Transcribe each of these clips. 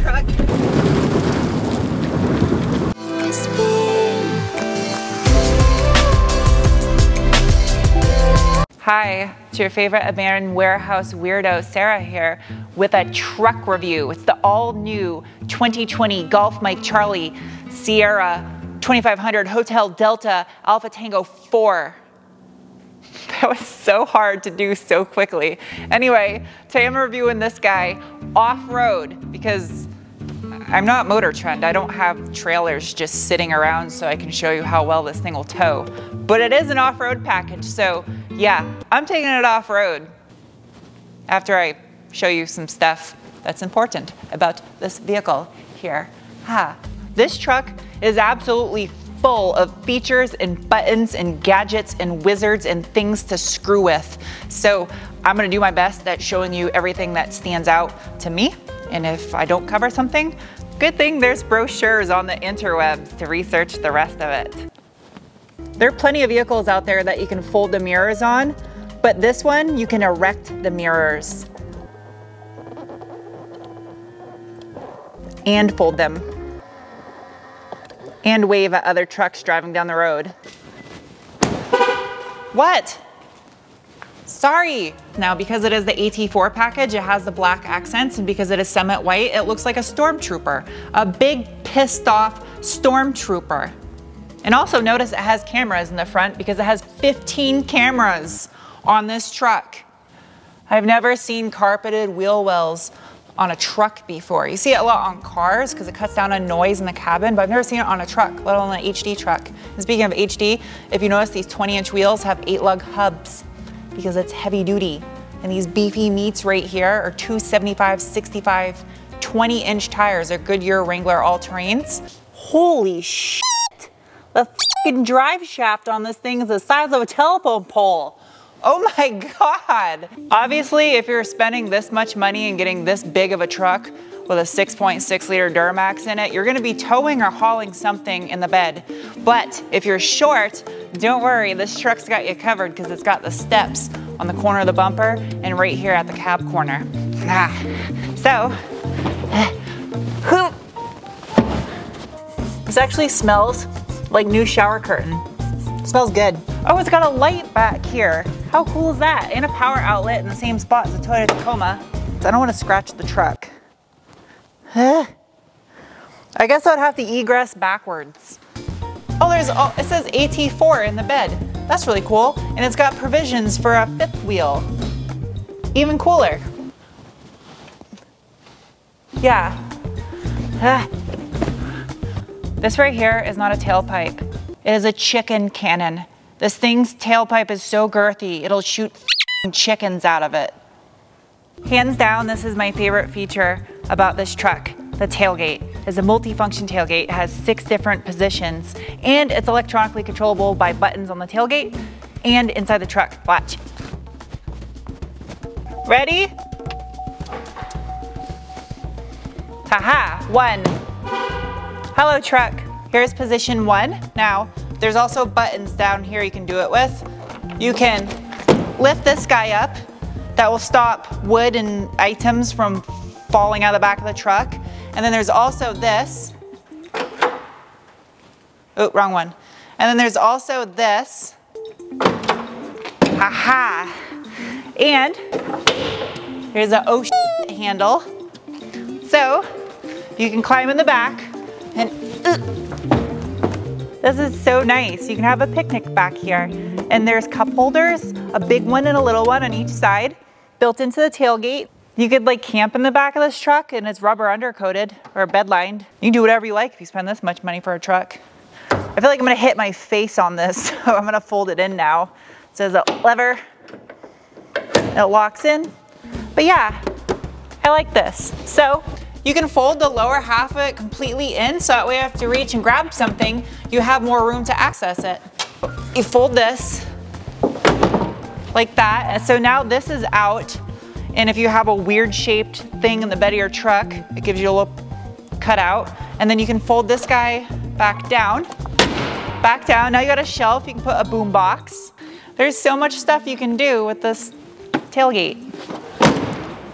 truck. Hi, it's your favorite abandoned warehouse weirdo, Sarah here, with a truck review. It's the all-new 2020 Golf Mike Charlie Sierra 2500 Hotel Delta Alpha Tango 4. That was so hard to do so quickly. Anyway, today I'm reviewing this guy off-road because I'm not Motor Trend. I don't have trailers just sitting around so I can show you how well this thing will tow. But it is an off-road package, so yeah, I'm taking it off-road after I show you some stuff that's important about this vehicle here. This truck is absolutely full of features and buttons and gadgets and wizards and things to screw with. So I'm gonna do my best at showing you everything that stands out to me. And if I don't cover something, good thing there's brochures on the interwebs to research the rest of it. There are plenty of vehicles out there that you can fold the mirrors on, but this one you can erect the mirrors and fold them and wave at other trucks driving down the road. What? Sorry. Now, because it is the AT4 package, it has the black accents, and because it is Summit White, it looks like a stormtrooper, a big pissed off stormtrooper. And also notice it has cameras in the front because it has 15 cameras on this truck. I've never seen carpeted wheel wells on a truck before. You see it a lot on cars because it cuts down on noise in the cabin, but I've never seen it on a truck, let alone an HD truck. And speaking of HD, if you notice, these 20-inch wheels have 8-lug hubs because it's heavy duty. And these beefy meats right here are 275, 65, 20-inch tires. They're Goodyear Wrangler all-terrains. Holy shit! The fucking drive shaft on this thing is the size of a telephone pole. Oh my God. Obviously, if you're spending this much money and getting this big of a truck with a 6.6 liter Duramax in it, you're gonna be towing or hauling something in the bed. But if you're short, don't worry, this truck's got you covered because it's got the steps on the corner of the bumper and right here at the cab corner. This actually smells like new shower curtain. It smells good. Oh, it's got a light back here. How cool is that? And a power outlet in the same spot as the Toyota Tacoma. I don't want to scratch the truck. I guess I'd have to egress backwards. Oh, it says AT4 in the bed. That's really cool. And it's got provisions for a fifth wheel. Even cooler. Yeah. This right here is not a tailpipe. It is a chicken cannon. This thing's tailpipe is so girthy, it'll shoot chickens out of it. Hands down, this is my favorite feature about this truck. The tailgate is a multi-function tailgate. It has 6 different positions, and it's electronically controllable by buttons on the tailgate and inside the truck. Watch. Ready? Haha, 1. Hello truck, here's position 1. Now, there's also buttons down here you can do it with. You can lift this guy up. That will stop wood and items from falling out of the back of the truck. And then there's also this. Oh, wrong one. And then there's also this. Haha. And here's a oh shit handle. So you can climb in the back and this is so nice. You can have a picnic back here. And there's cup holders, a big one and a little one on each side, built into the tailgate. You could like camp in the back of this truck and it's rubber undercoated or bed lined. You can do whatever you like if you spend this much money for a truck. I feel like I'm gonna hit my face on this, so I'm gonna fold it in now. It says a lever, it locks in. But yeah, I like this. So you can fold the lower half of it completely in, so that way you have to reach and grab something, you have more room to access it. You fold this like that, and so now this is out, and if you have a weird shaped thing in the bed of your truck, it gives you a little cutout, and then you can fold this guy back down. Now you got a shelf, you can put a boom box. There's so much stuff you can do with this tailgate.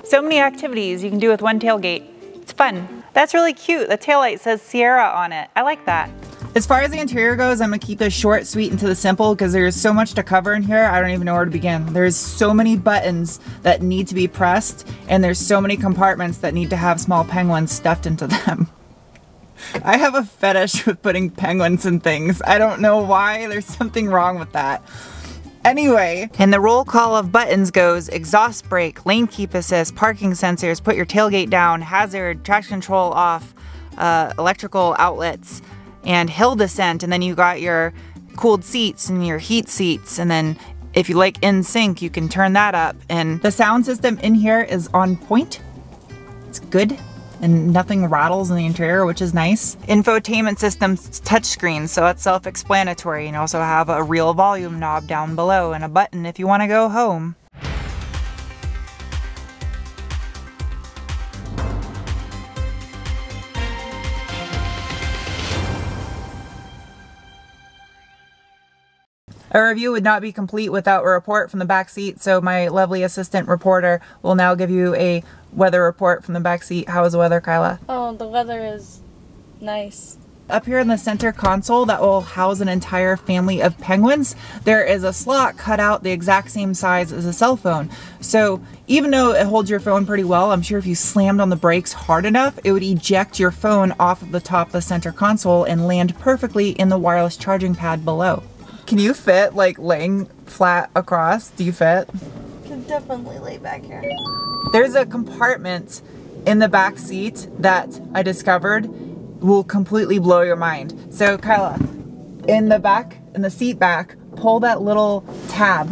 So many activities you can do with one tailgate. It's fun. That's really cute. The taillight says Sierra on it. I like that. As far as the interior goes, I'm gonna keep this short, sweet, and to the simple because there's so much to cover in here, I don't even know where to begin. There's so many buttons that need to be pressed, and there's so many compartments that need to have small penguins stuffed into them. I have a fetish with putting penguins in things. I don't know why, there's something wrong with that. Anyway, and the roll call of buttons goes exhaust brake, lane keep assist, parking sensors, put your tailgate down, hazard, traction control off, electrical outlets, and hill descent, and then you got your cooled seats and your heat seats, and then if you like in sync you can turn that up, and the sound system in here is on point. It's good and nothing rattles in the interior, which is nice. Infotainment system's touchscreen, so it's self-explanatory. You also have a real volume knob down below and a button if you want to go home. A review would not be complete without a report from the back seat, so my lovely assistant reporter will now give you a weather report from the back seat. How is the weather, Kyla? Oh, the weather is nice. Up here in the center console that will house an entire family of penguins, there is a slot cut out the exact same size as a cell phone. So even though it holds your phone pretty well, I'm sure if you slammed on the brakes hard enough, it would eject your phone off of the top of the center console and land perfectly in the wireless charging pad below. Can you fit like laying flat across? Do you fit? Can definitely lay back here. There's a compartment in the back seat that I discovered will completely blow your mind. So Kyla, in the back, in the seat back, pull that little tab.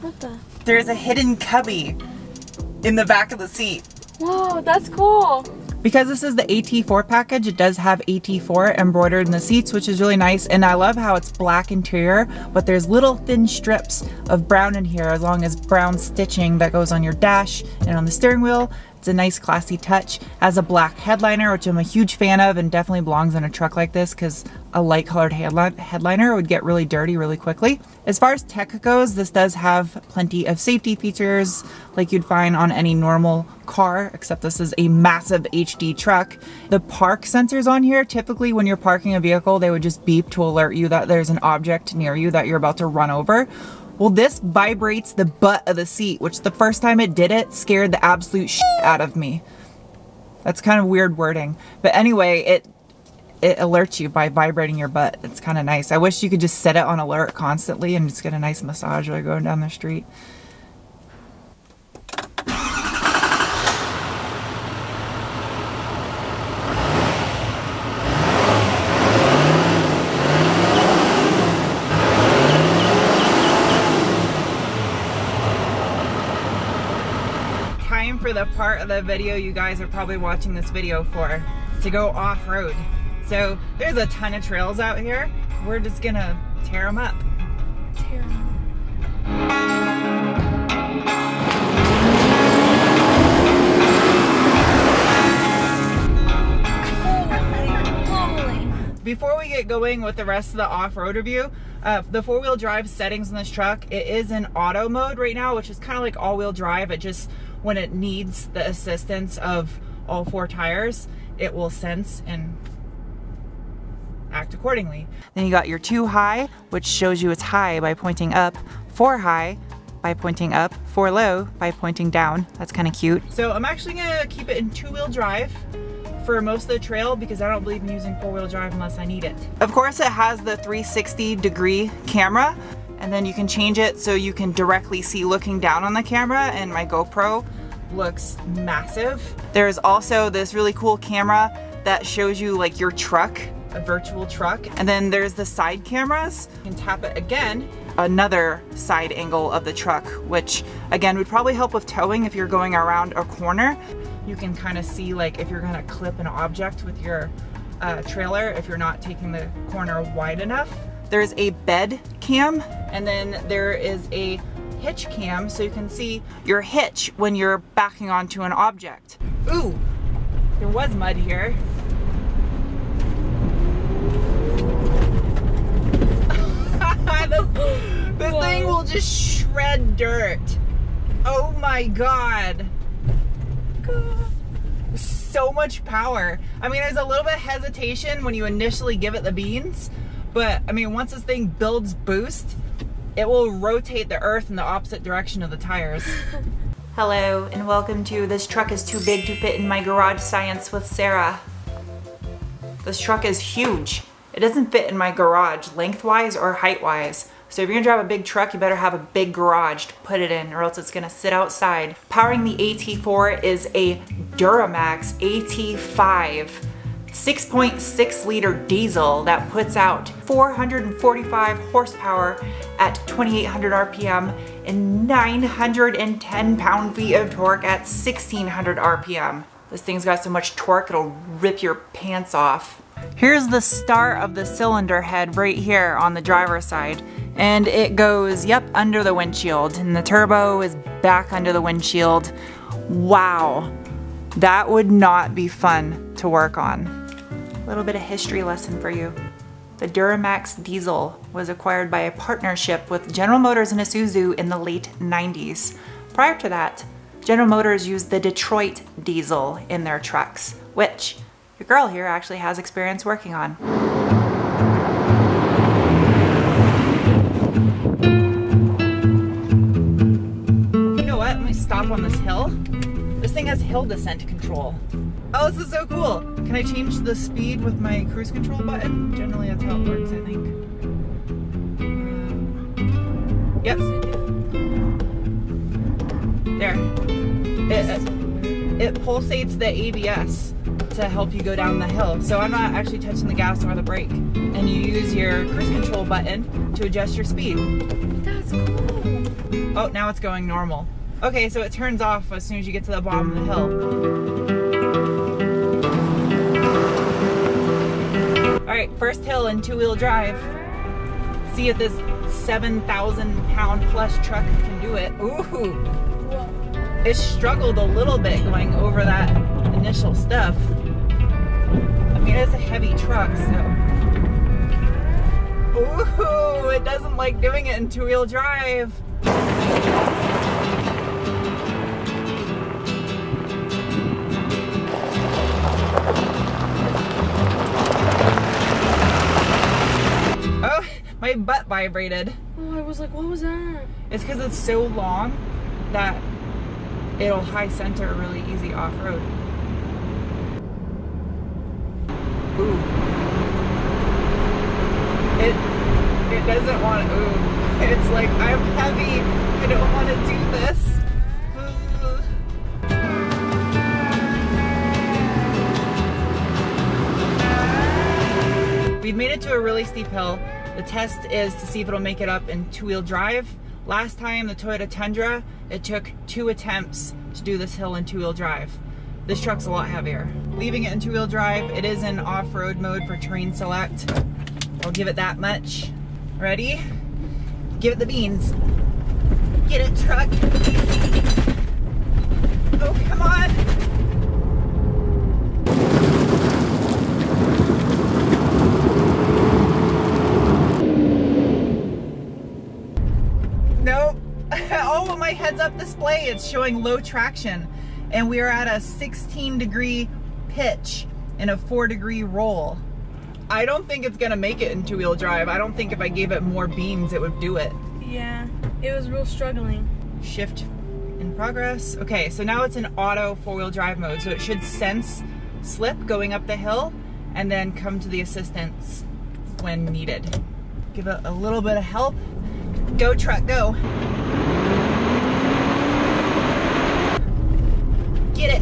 What the? There's a hidden cubby in the back of the seat. Whoa, that's cool. Because this is the AT4 package, it does have AT4 embroidered in the seats, which is really nice. And I love how it's black interior, but there's little thin strips of brown in here, as long as brown stitching that goes on your dash and on the steering wheel. It's a nice classy touch. Has a black headliner, which I'm a huge fan of and definitely belongs in a truck like this because a light colored headliner would get really dirty really quickly. As far as tech goes, this does have plenty of safety features like you'd find on any normal car, except this is a massive HD truck. The park sensors on here, typically when you're parking a vehicle, they would just beep to alert you that there's an object near you that you're about to run over. Well, this vibrates the butt of the seat, which the first time it did it scared the absolute shit out of me. That's kind of weird wording. But anyway, it alerts you by vibrating your butt. It's kind of nice. I wish you could just set it on alert constantly and just get a nice massage while going down the street. For the part of the video you guys are probably watching this video for, to go off-road. So there's a ton of trails out here. We're just gonna tear them up. Tear them up. Before we get going with the rest of the off-road review, the four-wheel drive settings in this truck, it is in auto mode right now, which is kind of like all-wheel drive. It just, when it needs the assistance of all four tires, it will sense and act accordingly. Then you got your 2 high, which shows you it's high by pointing up, 4 high by pointing up, 4 low by pointing down. That's kind of cute. So I'm actually gonna keep it in 2-wheel drive for most of the trail because I don't believe in using 4-wheel drive unless I need it. Of course, it has the 360-degree camera, and then you can change it so you can directly see looking down on the camera, and my GoPro looks massive. There's also this really cool camera that shows you like your truck, a virtual truck, and then there's the side cameras. You can tap it again, another side angle of the truck, which again would probably help with towing if you're going around a corner. You can kind of see like if you're gonna clip an object with your trailer if you're not taking the corner wide enough. There's a bed cam, and then there is a hitch cam so you can see your hitch when you're backing onto an object. Ooh, there was mud here. this thing will just shred dirt. Oh my god. so much power. I mean, there's a little bit of hesitation when you initially give it the beans, but I mean, once this thing builds boost, it will rotate the earth in the opposite direction of the tires. Hello, and welcome to This Truck is Too Big to Fit in My Garage Science with Sarah. This truck is huge. It doesn't fit in my garage lengthwise or heightwise. So if you're gonna drive a big truck, you better have a big garage to put it in, or else it's gonna sit outside. Powering the AT4 is a Duramax AT5 6.6 liter diesel that puts out 445 horsepower at 2,800 RPM and 910 pound-feet of torque at 1,600 RPM. This thing's got so much torque, it'll rip your pants off. Here's the start of the cylinder head right here on the driver's side. And it goes, yep, under the windshield. And the turbo is back under the windshield. Wow, that would not be fun to work on. A little bit of history lesson for you. The Duramax diesel was acquired by a partnership with General Motors and Isuzu in the late 90s. Prior to that, General Motors used the Detroit diesel in their trucks, which your girl here actually has experience working on. You know what? Let me stop on this hill. This thing has hill descent control. Oh, this is so cool. Can I change the speed with my cruise control button? Generally, that's how it works, I think. Yep. There. It pulsates the ABS to help you go down the hill. So I'm not actually touching the gas or the brake. And you use your cruise control button to adjust your speed. That's cool. Oh, now it's going normal. Okay, so it turns off as soon as you get to the bottom of the hill. Alright, first hill in two-wheel drive. See if this 7,000 pound plus truck can do it. Ooh! It struggled a little bit going over that initial stuff. I mean, it's a heavy truck, so. Ooh, it doesn't like doing it in two-wheel drive. Oh, my butt vibrated. Oh, I was like, what was that? It's because it's so long that it'll high center really easy off-road. Ooh. It doesn't want to, ooh. It's like, I'm heavy, I don't want to do this. We've made it to a really steep hill. The test is to see if it'll make it up in two-wheel drive. Last time, the Toyota Tundra, it took 2 attempts to do this hill in two-wheel drive. This truck's a lot heavier. Leaving it in two-wheel drive, it is in off-road mode for terrain select. I'll give it that much. Ready? Give it the beans. Get it, truck. Oh, come on. Nope. Oh, my heads-up display, it's showing low traction. And we are at a 16-degree pitch and a 4-degree roll. I don't think it's gonna make it in two-wheel drive. I don't think if I gave it more beans, it would do it. Yeah, it was real struggling. Shift in progress. Okay, so now it's in auto 4-wheel drive mode. So it should sense slip going up the hill and then come to the assistance when needed. Give it a little bit of help. Go, truck, go. Get it.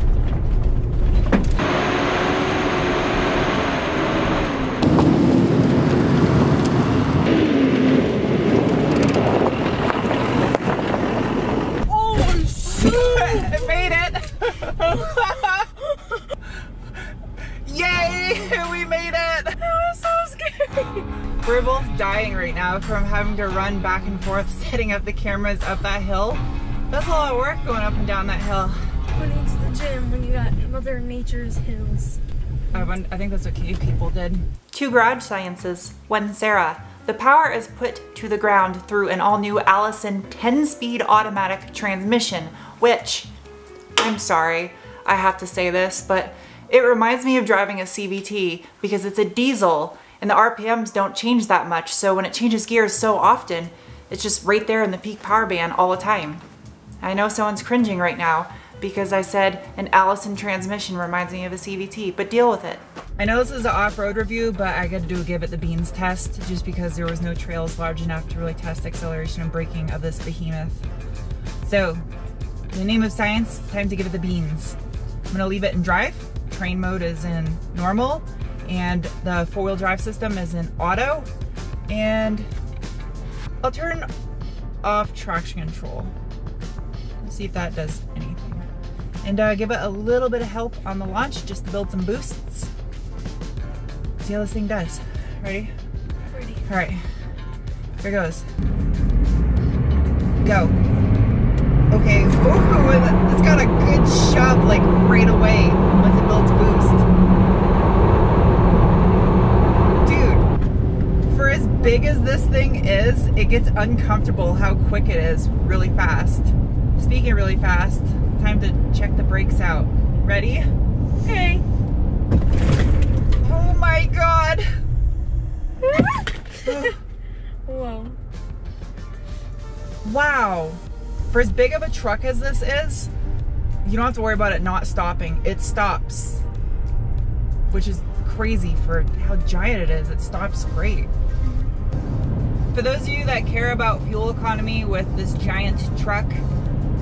Oh, shoot. I made it. Yay, we made it. That was so scary. We're both dying right now from having to run back and forth, setting up the cameras up that hill. That's a lot of work going up and down that hill. Going to the gym when you got Mother Nature's hills. I think that's what cave people did. 2 garage sciences, 1 Sarah. The power is put to the ground through an all-new Allison 10-speed automatic transmission, which, I'm sorry, I have to say this, but It reminds me of driving a CVT because it's a diesel and the RPMs don't change that much, so when it changes gears so often, it's just right there in the peak power band all the time. I know someone's cringing right now because I said an Allison transmission reminds me of a CVT, but deal with it. I know this is an off-road review, but I got to give it the beans test just because there was no trails large enough to really test acceleration and braking of this behemoth. So, in the name of science, it's time to give it the beans. I'm gonna leave it in drive. Train mode is in normal, and the four-wheel drive system is in auto, and I'll turn off traction control. Let's see if that does anything. And give it a little bit of help on the launch just to build some boosts. See how this thing does. Ready? Ready. All right, here goes. Go. Okay, ooh, it's got a good shove like right away once it builds boost. Dude, for as big as this thing is, it gets uncomfortable how quick it is really fast. Speaking of really fast, time to check the brakes out. Ready? Okay. Oh my God. Whoa. Wow. For as big of a truck as this is, you don't have to worry about it not stopping. It stops, which is crazy for how giant it is. It stops great. For those of you that care about fuel economy with this giant truck,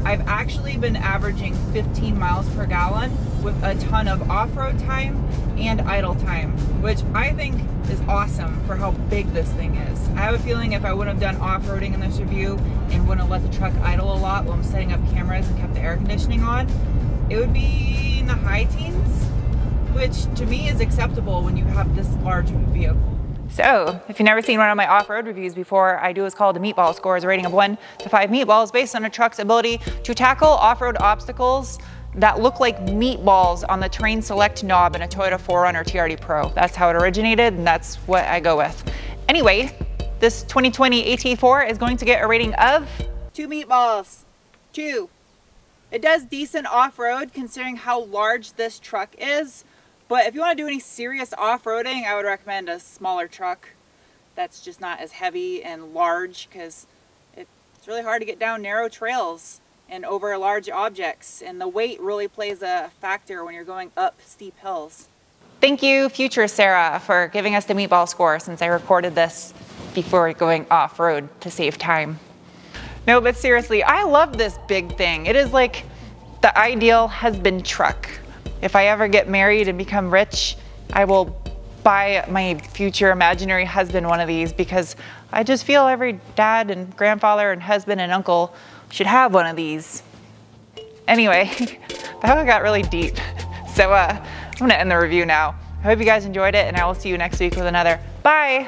I've actually been averaging 15 miles per gallon with a ton of off-road time and idle time, which I think is awesome for how big this thing is. I have a feeling if I wouldn't have done off-roading in this review and wouldn't have let the truck idle a lot while I'm setting up cameras and kept the air conditioning on, it would be in the high teens, which to me is acceptable when you have this large of a vehicle. So, if you've never seen one of my off-road reviews before, I do what's called a meatball score, is a rating of 1 to 5 meatballs based on a truck's ability to tackle off-road obstacles that look like meatballs on the terrain select knob in a Toyota 4Runner TRD Pro. That's how it originated, and that's what I go with. Anyway, this 2020 AT4 is going to get a rating of 2 meatballs. 2. It does decent off-road considering how large this truck is. But if you want to do any serious off-roading, I would recommend a smaller truck that's just not as heavy and large, because it's really hard to get down narrow trails and over large objects, and the weight really plays a factor when you're going up steep hills. Thank you, future Sarah, for giving us the meatball score since I recorded this before going off-road to save time. No, but seriously, I love this big thing. It is like the ideal husband truck. If I ever get married and become rich, I will buy my future imaginary husband one of these, because I just feel every dad and grandfather and husband and uncle should have one of these. Anyway, that one got really deep. So I'm gonna end the review now. I hope you guys enjoyed it, and I will see you next week with another. Bye!